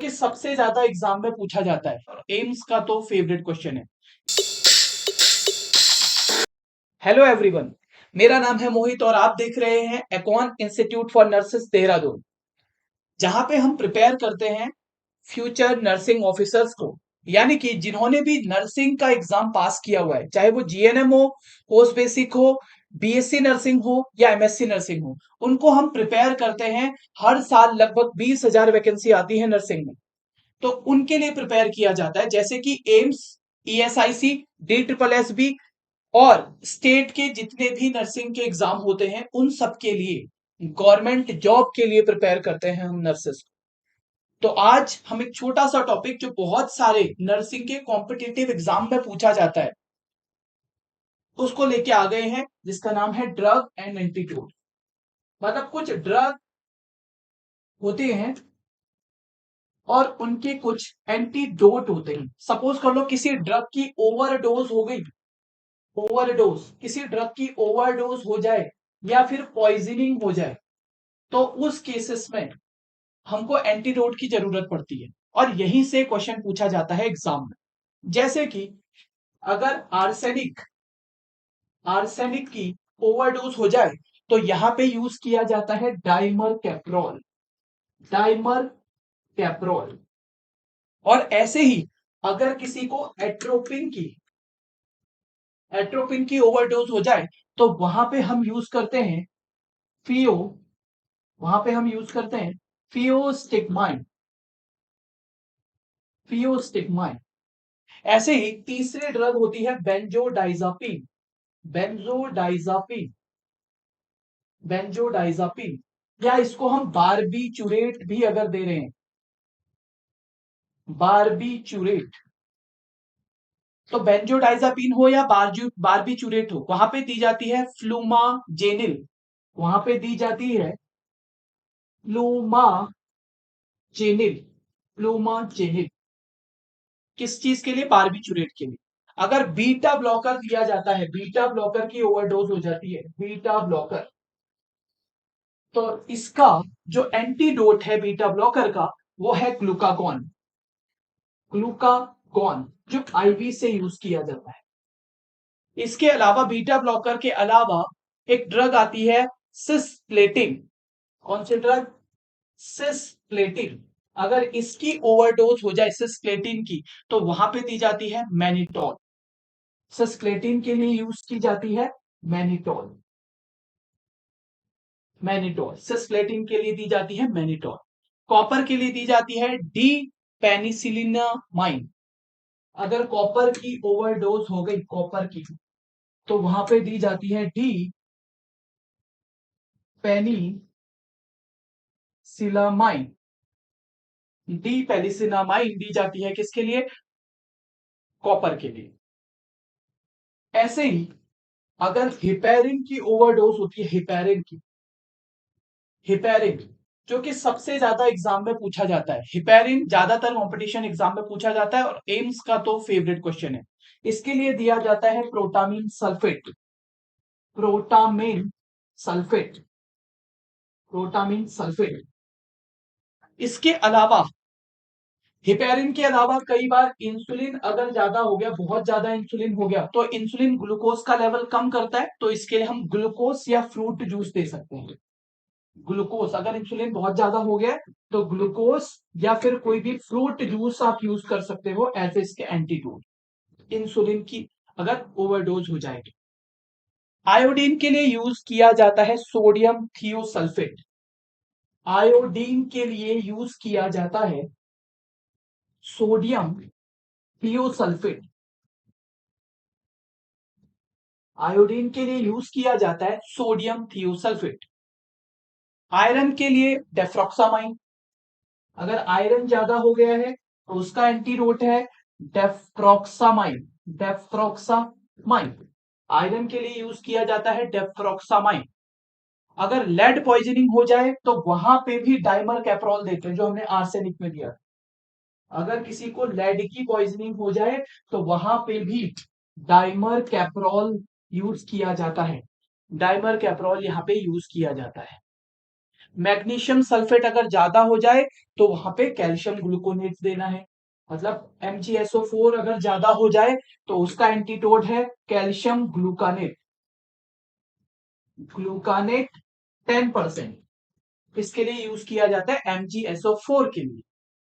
कि सबसे ज्यादा एग्जाम में पूछा जाता है और एम्स का तो फेवरेट क्वेश्चन है। हेलो एवरीवन, मेरा नाम है मोहित और आप देख रहे हैं एकॉन इंस्टीट्यूट फॉर नर्सेस देहरादून, जहां पे हम प्रिपेयर करते हैं फ्यूचर नर्सिंग ऑफिसर्स को, यानी कि जिन्होंने भी नर्सिंग का एग्जाम पास किया हुआ है, चाहे वो जीएनएम हो, पोस्ट बेसिक हो, बीएससी नर्सिंग हो या एमएससी नर्सिंग हो, उनको हम प्रिपेयर करते हैं। हर साल लगभग 20,000 वैकेंसी आती है नर्सिंग में, तो उनके लिए प्रिपेयर किया जाता है, जैसे कि AIIMS, ESIC, D triple S B और स्टेट के जितने भी नर्सिंग के एग्जाम होते हैं, उन सब के लिए गवर्नमेंट जॉब के लिए प्रिपेयर करते हैं हम नर्सेस। तो आज हम एक छोटा सा टॉपिक जो बहुत सारे नर्सिंग के कॉम्पिटिटिव एग्जाम में पूछा जाता है उसको लेके आ गए हैं, जिसका नाम है ड्रग एंड एंटीट्यूड। मतलब कुछ ड्रग होते हैं और उनके कुछ एंटीडोट होते हैं। सपोज कर लो किसी ड्रग की ओवरडोज हो गई, ओवरडोज किसी ड्रग की ओवरडोज हो जाए या फिर पॉइजनिंग हो जाए, तो उस केसेस में हमको एंटीडोट की जरूरत पड़ती है और यहीं से क्वेश्चन पूछा जाता है एग्जाम में। जैसे कि अगर आर्सेनिक आर्सेनिक की ओवरडोज हो जाए तो यहां पे यूज किया जाता है डाइमर कैप्रोल, डाइमर कैप्रोल। और ऐसे ही अगर किसी को एट्रोपिन की ओवरडोज हो जाए तो वहां पे हम यूज करते हैं फियो वहां पे हम यूज करते हैं फियोस्टिकमाइन, फियोस्टिकमाइन। ऐसे ही तीसरी ड्रग होती है बेंजोडाइजापिन, बेंजोडाइजापिन, बेंजोडाइजापिन, या इसको हम बारबीचुरेट भी अगर दे रहे हैं, बारबीचुरेट, तो बेंजोडाइजापिन हो या बारबीचुरेट हो, वहां पे दी जाती है फ्लूमाजेनिल, वहां पे दी जाती है फ्लूमाजेनिल, फ्लूमाजेनिल। किस चीज के लिए? बारबीचुरेट के लिए। अगर बीटा ब्लॉकर दिया जाता है, बीटा ब्लॉकर की ओवरडोज हो जाती है, बीटा ब्लॉकर, तो इसका जो एंटीडोट है बीटा ब्लॉकर का वो है ग्लूकागॉन, ग्लूकागॉन, जो आईवी से यूज किया जाता है। इसके अलावा बीटा ब्लॉकर के अलावा एक ड्रग आती है सिस्प्लेटिन। कौन सी ड्रग? सिस्प्लेटिन। अगर इसकी ओवरडोज हो जाए सिस्प्लेटिन की, तो वहां पे दी जाती है मैनिटोल। सिस्प्लेटिन के लिए यूज की जाती है मैनिटोल, मैनिटोल सिस्प्लेटिन के लिए दी जाती है मैनिटोल। कॉपर के लिए दी जाती है डी पेनिसिलिनामाइन। अगर कॉपर की ओवरडोज हो गई कॉपर की, तो वहां पे दी जाती है डी पेनिसिलामाइन, डी पेनिसिलामाइन दी जाती है किसके लिए? कॉपर के लिए। ऐसे ही अगर हिपेरिन की ओवरडोज होती है, हिपेरिन की, हिपेरिन जो कि सबसे ज्यादा एग्जाम में पूछा जाता है, हिपेरिन ज्यादातर कंपटीशन एग्जाम में पूछा जाता है और एम्स का तो फेवरेट क्वेश्चन है। इसके लिए दिया जाता है protamine sulphate, protamine sulphate, protamine sulphate. इसके अलावा हिपेरिन के अलावा कई बार इंसुलिन अगर ज्यादा हो गया, बहुत ज्यादा इंसुलिन हो गया, तो इंसुलिन ग्लूकोज का लेवल कम करता है, तो इसके लिए हम ग्लूकोज या फ्रूट जूस दे सकते हैं। ग्लूकोज, अगर इंसुलिन बहुत ज्यादा हो गया तो ग्लूकोज या फिर कोई भी फ्रूट जूस आप यूज कर सकते हो एज इसके एंटीडोट, इंसुलिन की अगर ओवरडोज हो जाएगी। आयोडीन के लिए यूज किया जाता है सोडियम थियोसल्फेट, आयोडीन के लिए यूज किया जाता है सोडियम थियोसल्फेट, आयोडीन के लिए यूज किया जाता है सोडियम थियोसल्फेट। आयरन के लिए डेफ्रोक्सामाइन, अगर आयरन ज्यादा हो गया है तो उसका एंटीडोट है डेफ्रोक्सामाइन, डेफ्रोक्सामाइन। आयरन के लिए यूज किया जाता है डेफ्रोक्सामाइन। अगर लेड पॉइजनिंग हो जाए तो वहां पे भी डाइमर कैप्रोल देते हैं, जो हमने आर्सेनिक में दिया। अगर किसी को लेड की पॉइजनिंग हो जाए तो वहां पे भी डाइमर कैप्रोल यूज किया जाता है, डाइमर कैप्रोल यहां पे यूज किया जाता है। मैग्नीशियम सल्फेट अगर ज्यादा हो जाए तो वहां पे कैल्शियम ग्लूकोनेट देना है। मतलब MgSO4 अगर ज्यादा हो जाए तो उसका एंटीटोड है कैल्शियम ग्लूकानेट। ग्लूकानेट 10% इसके लिए यूज किया जाता है MgSO4 के लिए।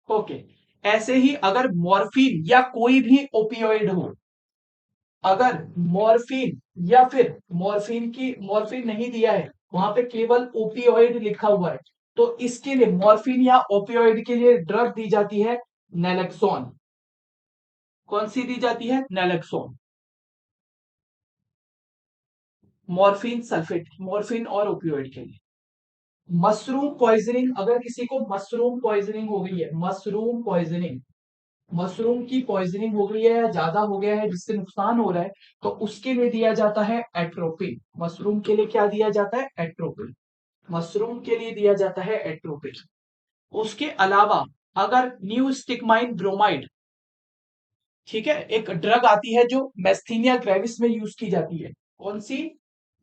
ओके। ऐसे ही अगर मॉर्फिन या कोई भी ओपियोइड हो, अगर मॉर्फिन या फिर मॉर्फिन नहीं दिया है, वहां पे केवल ओपियोइड लिखा हुआ है, तो इसके लिए मॉर्फिन या ओपियोइड के लिए ड्रग दी जाती है नैलेक्सोन। कौन सी दी जाती है? नैलेक्सोन। मॉर्फिन सल्फेट, मॉर्फिन और ओपियोइड के लिए। मशरूम पॉइजनिंग, अगर किसी को मशरूम पॉइजनिंग हो गई है, मशरूम की पॉइजनिंग हो गई है या ज्यादा हो गया है जिससे नुकसान हो रहा है, तो उसके लिए दिया जाता है एट्रोपिन। मशरूम के लिए क्या दिया जाता है? एट्रोपिन। मशरूम के लिए दिया जाता है एट्रोपिन। उसके अलावा अगर न्यू स्टिकमाइन ब्रोमाइड, ठीक है, एक ड्रग आती है जो मैस्थीनिया ग्रेविस में यूज की जाती है। कौन सी?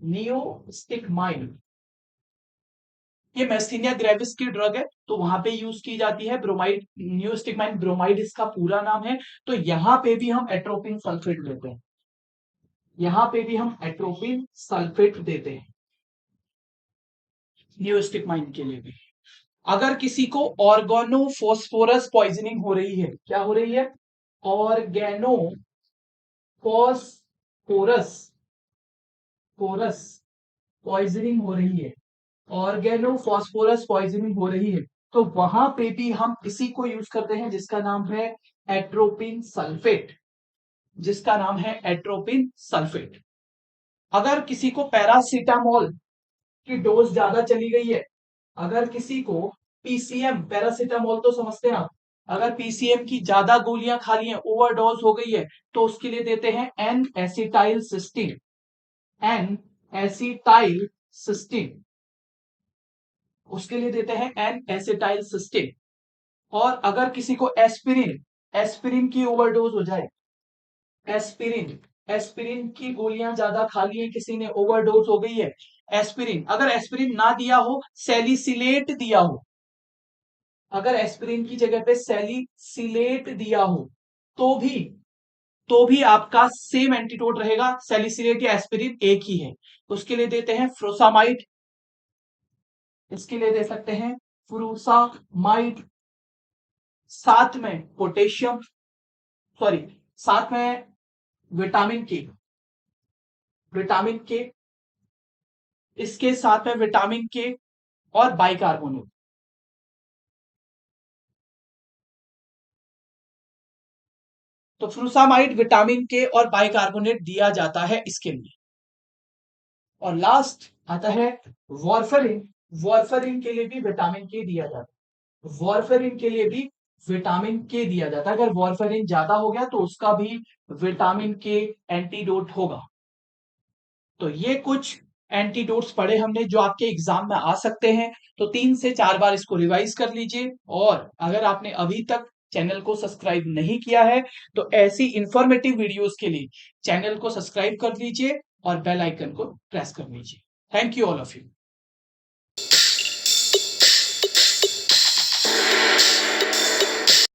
नियो स्टिकमाइन। ये मैस्थीनिया ग्रेविस की ड्रग है, तो वहां पे यूज की जाती है ब्रोमाइड, नियोस्टिकमाइन ब्रोमाइड इसका पूरा नाम है। तो यहां पे भी हम एट्रोपिन सल्फेट देते हैं, यहां पे भी हम एट्रोपिन सल्फेट देते हैं नियोस्टिकमाइन के लिए भी। अगर किसी को ऑर्गेनो फॉस्फोरस पॉइजनिंग हो रही है, क्या हो रही है? ऑर्गेनो फॉस्फोरस फोरस पॉइजनिंग हो रही है, ऑर्गेनो फॉस्फोरस पॉइजनिंग हो रही है, तो वहां पे भी हम इसी को यूज करते हैं जिसका नाम है एट्रोपिन सल्फेट, जिसका नाम है एट्रोपिन सल्फेट। अगर किसी को पैरासीटामोल की डोज ज्यादा चली गई है, अगर किसी को पीसीएम, पैरासीटामोल तो समझते हैं आप, अगर पीसीएम की ज्यादा गोलियां खा ली हैं, ओवरडोज हो गई है, तो उसके लिए देते हैं N acetyl cysteine. N acetyl cysteine, उसके लिए देते हैं एन एसिटाइल सिस्टीन। और अगर किसी को एस्पिरिन, एस्पिरिन की ओवरडोज हो जाए, एस्पिरिन, एस्पिरिन की गोलियां ज्यादा खा ली है किसी ने, ओवरडोज हो गई है, एस्पिरिन, अगर एस्पिरिन ना दिया हो, सैलिसिलेट दिया हो, अगर एस्पिरिन की जगह पे सैलिसिलेट दिया हो, तो भी आपका सेम एंटीटोड रहेगा, सैलिसिलेट या एस्पिरिन एक ही है। उसके लिए देते हैं फ्रोसामाइड, इसके लिए दे सकते हैं फ्रूसामाइड। साथ में पोटेशियम, सॉरी, साथ में विटामिन के, विटामिन के, इसके साथ में विटामिन के और बाइकार्बोनेट। तो फ्रूसामाइड, विटामिन के और बाइकार्बोनेट दिया जाता है इसके लिए। और लास्ट आता है वॉर्फरिन। वॉर्फरिन के लिए भी विटामिन के दिया जाता है, वॉर्फरिन के लिए भी विटामिन के दिया जाता है। अगर वॉर्फरिन ज्यादा हो गया तो उसका भी विटामिन के एंटीडोट होगा। तो ये कुछ एंटीडोट्स पढ़े हमने जो आपके एग्जाम में आ सकते हैं। तो 3 से 4 बार इसको रिवाइज कर लीजिए। और अगर आपने अभी तक चैनल को सब्सक्राइब नहीं किया है तो ऐसी इंफॉर्मेटिव वीडियोस के लिए चैनल को सब्सक्राइब कर लीजिए और बेल आइकन को प्रेस कर लीजिए। Thank you all of you.